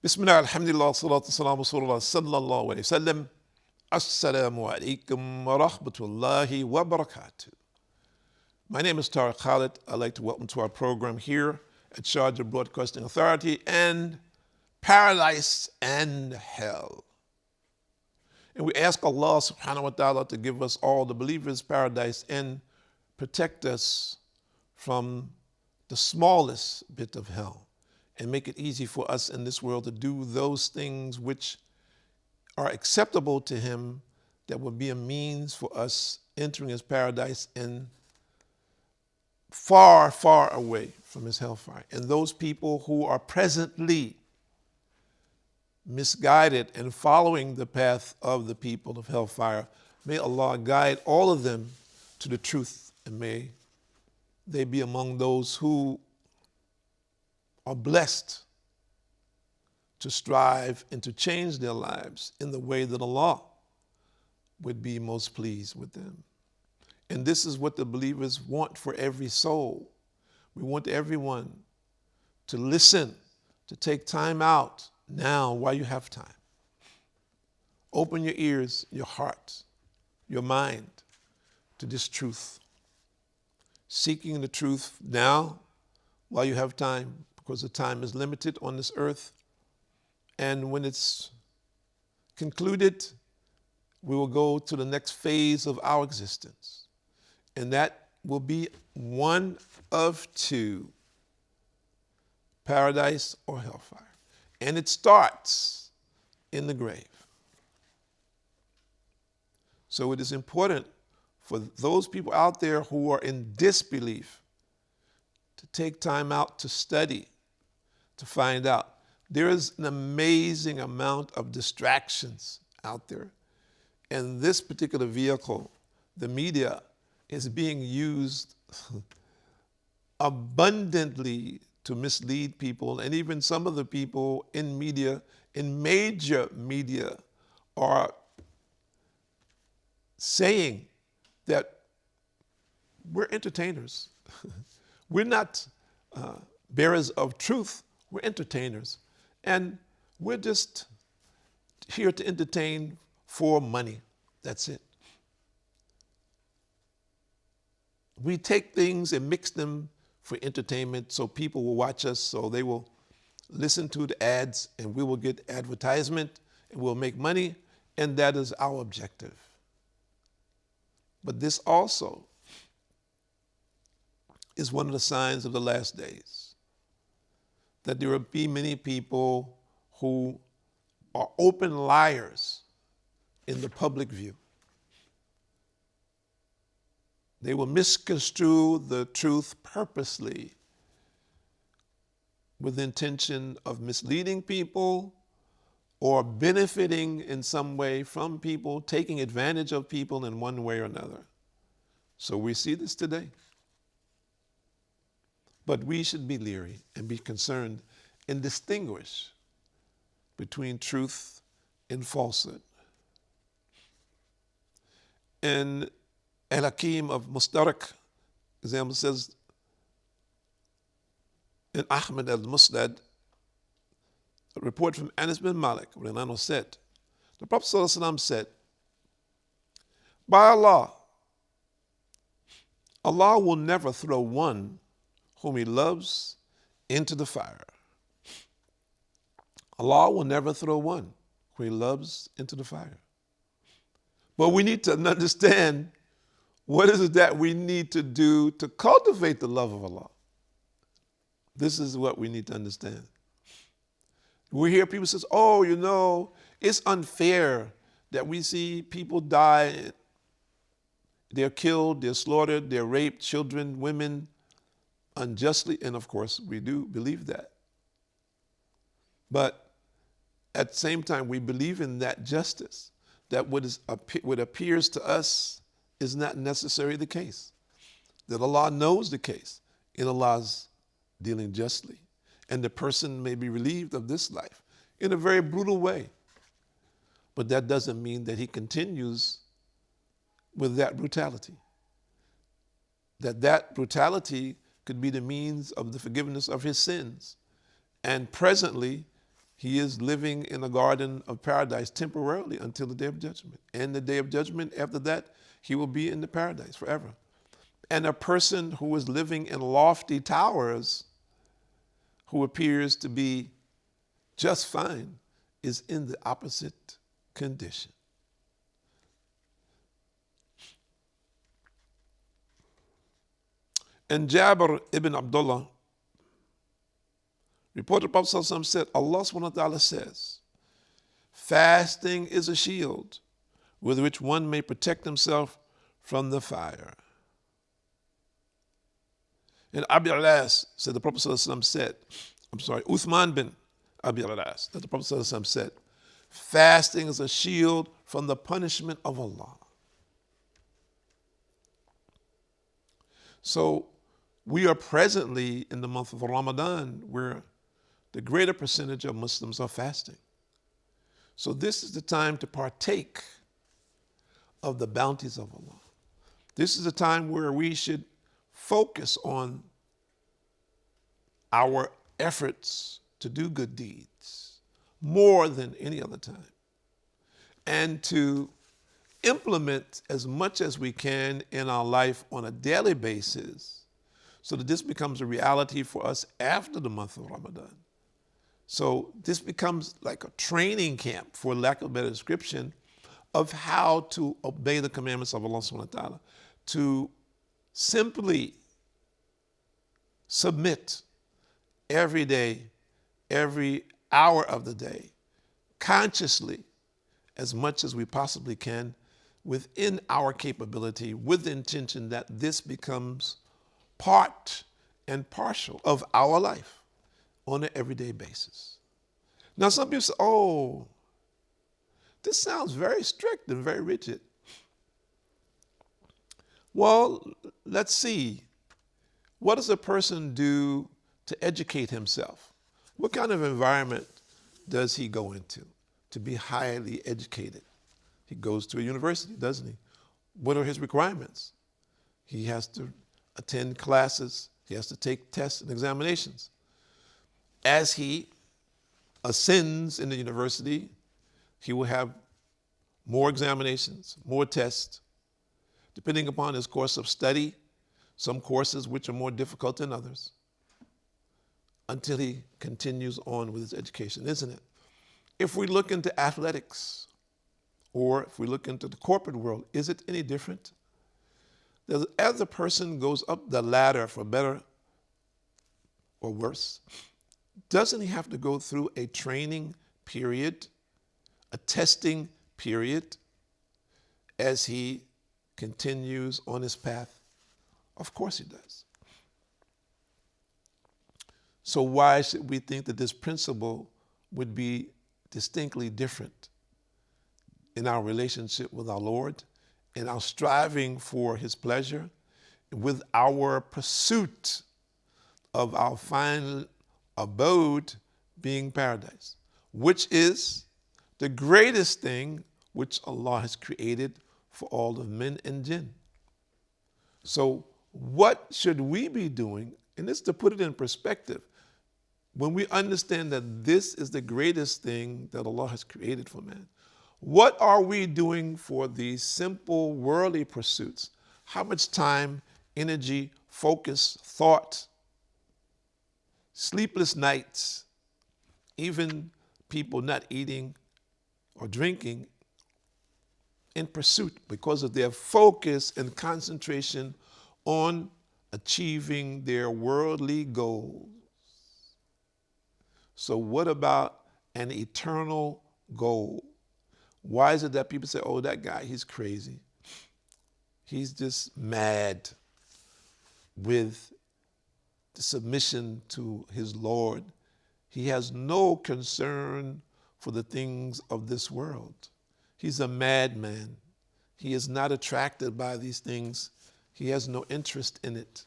Bismillah, alhamdulillah, salatu salamu rasulullah sallallahu alayhi wa sallam. Assalamu alaikum wa rahmatullahi wa barakatuh. My name is Tariq Khalid. I'd like to welcome to our program here at Sharjah Broadcasting Authority and Paradise and Hell. And we ask Allah subhanahu wa ta'ala to give us all the believers paradise and protect us from the smallest bit of hell and make it easy for us in this world to do those things which are acceptable to Him, that will be a means for us entering His paradise and far, far away from His hellfire. And those people who are presently misguided and following the path of the people of hellfire, may Allah guide all of them to the truth, and may they be among those who are blessed to strive and to change their lives in the way that Allah would be most pleased with them. And this is what the believers want for every soul. We want everyone to listen, to take time out now while you have time. Open your ears, your heart, your mind to this truth. Seeking the truth now while you have time, because the time is limited on this earth. And when it's concluded, we will go to the next phase of our existence. And that will be one of two, paradise or hellfire. And it starts in the grave. So it is important for those people out there who are in disbelief to take time out to study, to find out. There is an amazing amount of distractions out there. And this particular vehicle, the media, is being used abundantly to mislead people. And even some of the people in media, in major media, are saying that we're entertainers. We're not bearers of truth, we're entertainers. And we're just here to entertain for money. That's it. We take things and mix them for entertainment so people will watch us, so they will listen to the ads, and we will get advertisement and we'll make money, and that is our objective. But this also is one of the signs of the last days, that there will be many people who are open liars in the public view. They will misconstrue the truth purposely with the intention of misleading people or benefiting in some way from people, taking advantage of people in one way or another. So we see this today. But we should be leery and be concerned and distinguish between truth and falsehood. And Al-Hakim of Mustarak, example, says in Ahmad al-Musnad, a report from Anas bin Malik, Rinano said, the Prophet ﷺ said, by Allah, Allah will never throw one whom He loves into the fire. Allah will never throw one who He loves into the fire. But we need to understand what is it that we need to do to cultivate the love of Allah. This is what we need to understand. We hear people say, oh, you know, it's unfair that we see people die. They're killed, they're slaughtered, they're raped, children, women, unjustly. And of course, we do believe that. But at the same time, we believe in that justice, that what appears to us is not necessarily the case. That Allah knows the case, and Allah's dealing justly. And the person may be relieved of this life in a very brutal way. But that doesn't mean that He continues with that brutality. That brutality could be the means of the forgiveness of his sins. And presently, He is living in a garden of paradise temporarily until the day of judgment. And the day of judgment, after that, he will be in the paradise forever. And a person who is living in lofty towers, who appears to be just fine, is in the opposite condition. And Jabir ibn Abdullah reported Prophet ﷺ said, Allah subhanahu wa ta'ala says, fasting is a shield with which one may protect himself from the fire. And Abi Alas said, the Prophet ﷺ said, Uthman bin Abi Alas, that the Prophet ﷺ said, fasting is a shield from the punishment of Allah. So we are presently in the month of Ramadan, where the greater percentage of Muslims are fasting. So this is the time to partake of the bounties of Allah. This is a time where we should focus on our efforts to do good deeds more than any other time, and to implement as much as we can in our life on a daily basis, so that this becomes a reality for us after the month of Ramadan. So this becomes like a training camp, for lack of a better description, of how to obey the commandments of Allah subhanahu wa ta'ala, to simply submit every day, every hour of the day, consciously, as much as we possibly can, within our capability, with the intention that this becomes part and partial of our life on an everyday basis. Now, some people say, oh, this sounds very strict and very rigid. Well, let's see. What does a person do to educate himself? What kind of environment does he go into to be highly educated? He goes to a university, doesn't he? What are his requirements? He has to attend classes. He has to take tests and examinations. As he ascends in the university, he will have more examinations, more tests, depending upon his course of study, some courses which are more difficult than others, until he continues on with his education, isn't it? If we look into athletics, or if we look into the corporate world, is it any different? As the person goes up the ladder, for better or worse, doesn't he have to go through a training period, a testing period, as he continues on his path? Of course he does. So why should we think that this principle would be distinctly different in our relationship with our Lord, in our striving for his pleasure, with our pursuit of our final abode being paradise, which is the greatest thing which Allah has created for all of men and jinn? So what should we be doing? And this, to put it in perspective, when we understand that this is the greatest thing that Allah has created for man, what are we doing for these simple worldly pursuits? How much time, energy, focus, thought, sleepless nights, even people not eating or drinking in pursuit because of their focus and concentration on achieving their worldly goals? So what about an eternal goal? Why is it that people say, oh, that guy, he's crazy. He's just mad with the submission to his Lord. He has no concern for the things of this world. He's a madman. He is not attracted by these things. He has no interest in it.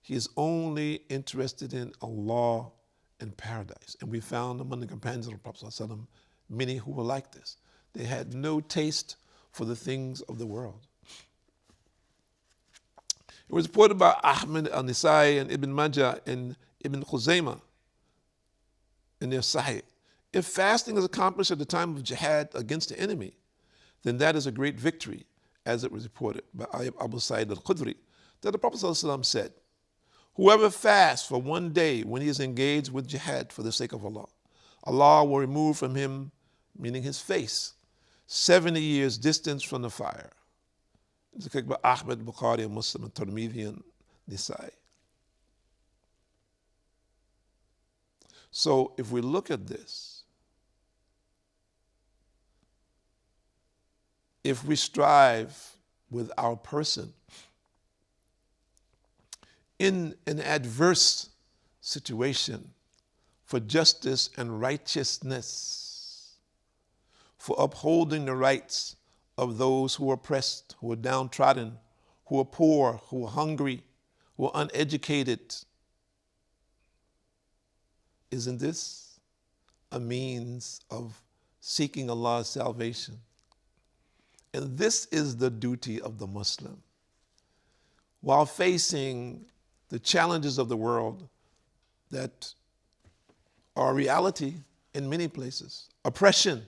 He is only interested in Allah and paradise. And we found among the companions of the Prophet ﷺ many who were like this. They had no taste for the things of the world. It was reported by Ahmad al-Nisai and Ibn Majah and Ibn Khuzaymah in their Sahih If fasting is accomplished at the time of jihad against the enemy, then that is a great victory, as it was reported by Abu Sa'id al-Khudri, that the Prophet ﷺ said, whoever fasts for one day when he is engaged with jihad for the sake of Allah, Allah will remove from him, meaning his face, 70 years distance from the fire. It's by Ahmed, Bukhari, and Muslim, and Tirmidhi, and Nisai. So if we look at this, if we strive with our person in an adverse situation for justice and righteousness, for upholding the rights of those who are oppressed, who are downtrodden, who are poor, who are hungry, who are uneducated, isn't this a means of seeking Allah's salvation? And this is the duty of the Muslim. While facing the challenges of the world that are a reality in many places, oppression.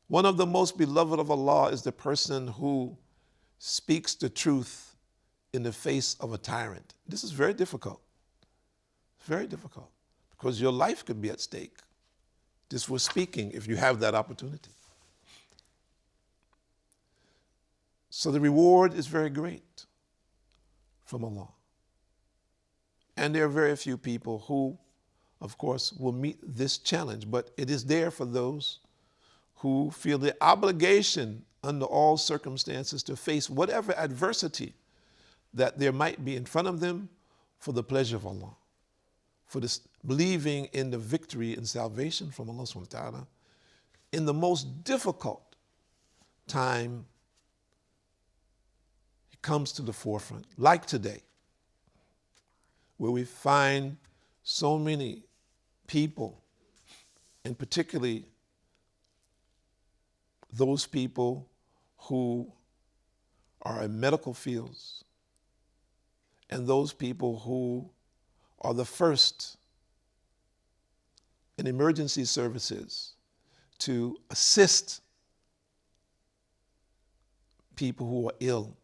One of the most beloved of Allah is the person who speaks the truth in the face of a tyrant. This is very difficult. Very difficult, because your life could be at stake just for speaking if you have that opportunity. So the reward is very great from Allah. And there are very few people who, of course, will meet this challenge, but it is there for those who feel the obligation under all circumstances to face whatever adversity that there might be in front of them for the pleasure of Allah, for this believing in the victory and salvation from Allah subhanahu wa ta'ala in the most difficult time. It comes to the forefront, like today, where we find so many people, and particularly those people who are in medical fields and those people who are the first in emergency services to assist people who are ill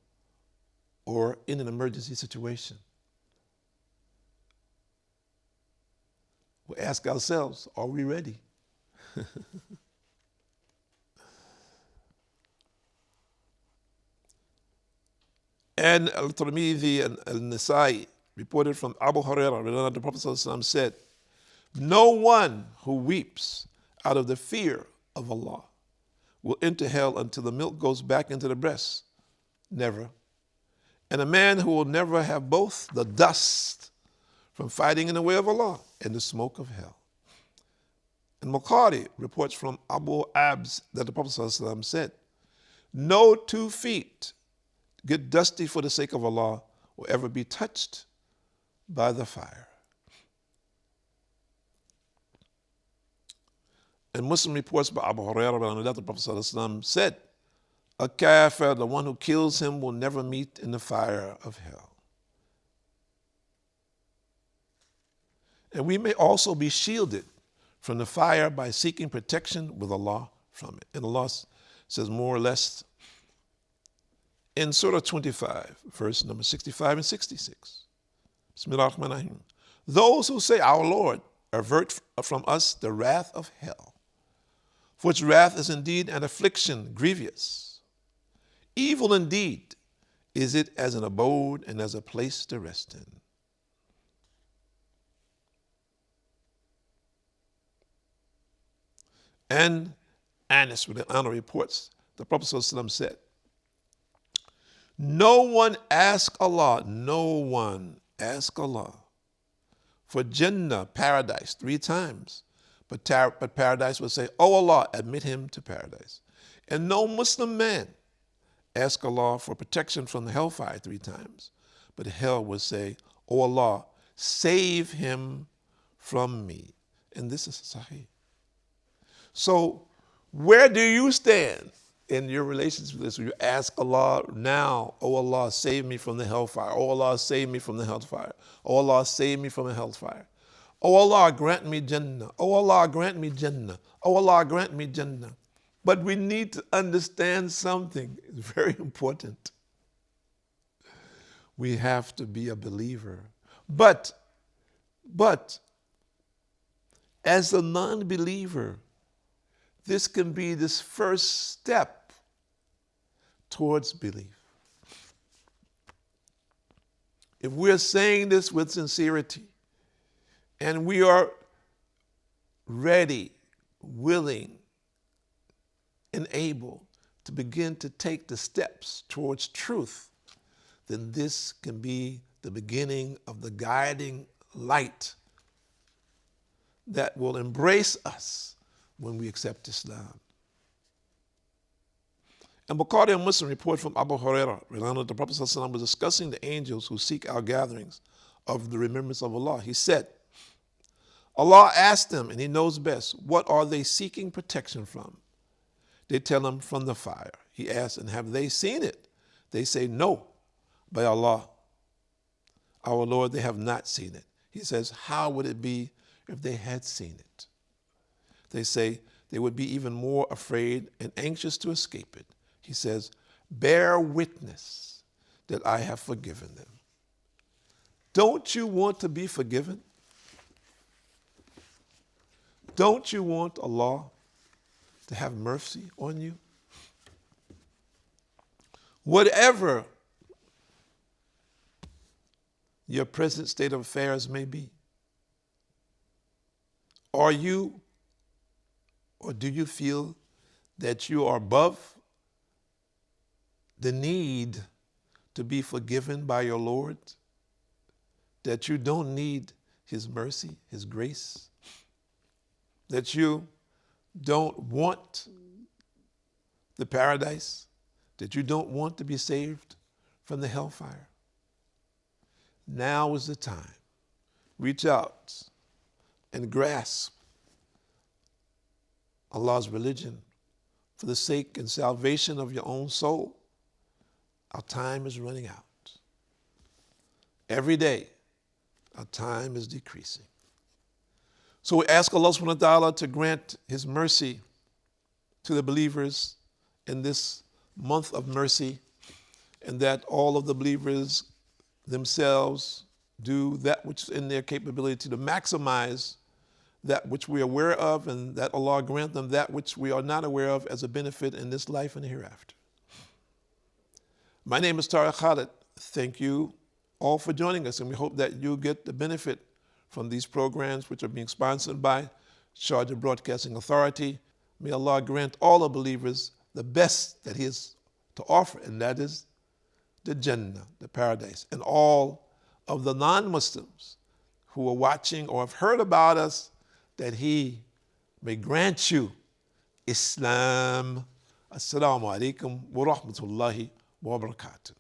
or in an emergency situation. We ask ourselves, are we ready? And Al-Tirmidhi and Al-Nisai reported from Abu Hurairah, the Prophet ﷺ said, no one who weeps out of the fear of Allah will enter hell until the milk goes back into the breast. Never. And a man who will never have both the dust from fighting in the way of Allah and the smoke of hell. And Bukhari reports from Abu Abs that the Prophet ﷺ said, no 2 feet get dusty for the sake of Allah will ever be touched by the fire. And Muslim reports by Abu Hurairah that the Prophet ﷺ said, a kafir, the one who kills him, will never meet in the fire of hell. And we may also be shielded from the fire by seeking protection with Allah from it. And Allah says more or less in Surah 25, verse number 65 and 66. Bismillah ar-Rahman ar-Rahim. Those who say, our Lord, avert from us the wrath of hell, for its wrath is indeed an affliction grievous. Evil indeed is it as an abode and as a place to rest in. And Anas with the honor reports, the Prophet ﷺ said, no one ask Allah for Jannah, paradise, 3 times. But paradise will say, oh Allah, admit him to paradise. And no Muslim man ask Allah for protection from the hellfire 3 times. But hell will say, oh Allah, save him from me. And this is Sahih. So where do you stand in your relationship with this? You ask Allah now, oh Allah, save me from the hellfire. Oh Allah, save me from the hellfire. Oh Allah, save me from the hellfire. Oh Allah, grant me Jannah. Oh Allah, grant me Jannah. Oh Allah, grant me Jannah. But we need to understand something. It's very important. We have to be a believer. But as a non-believer, this can be this first step towards belief. If we're saying this with sincerity, and we are ready, willing, and able to begin to take the steps towards truth, then this can be the beginning of the guiding light that will embrace us when we accept Islam. And Bukhari and Muslim report from Abu Hurairah, the Prophet ﷺ was discussing the angels who seek our gatherings of the remembrance of Allah. He said, Allah asked them, and He knows best, what are they seeking protection from? They tell Him, from the fire. He asks, and have they seen it? They say, no, by Allah, our Lord, they have not seen it. He says, how would it be if they had seen it? They say they would be even more afraid and anxious to escape it. He says, bear witness that I have forgiven them. Don't you want to be forgiven? Don't you want Allah to have mercy on you? Whatever your present state of affairs may be, are you or do you feel that you are above the need to be forgiven by your Lord? That you don't need His mercy, His grace? That you don't want the paradise? That you don't want to be saved from the hellfire? Now is the time. Reach out and grasp Allah's religion for the sake and salvation of your own soul. Our time is running out. Every day, our time is decreasing. So we ask Allah subhanahu wa ta'ala to grant His mercy to the believers in this month of mercy, and that all of the believers themselves do that which is in their capability to maximize that which we are aware of, and that Allah grant them that which we are not aware of as a benefit in this life and hereafter. My name is Tariq Khalid. Thank you all for joining us, and we hope that you get the benefit from these programs which are being sponsored by Sharjah Broadcasting Authority. May Allah grant all the believers the best that He has to offer, and that is the Jannah, the paradise. And all of the non-Muslims who are watching or have heard about us, that He may grant you Islam. Assalamu alaikum wa rahmatullahi wa barakatuh.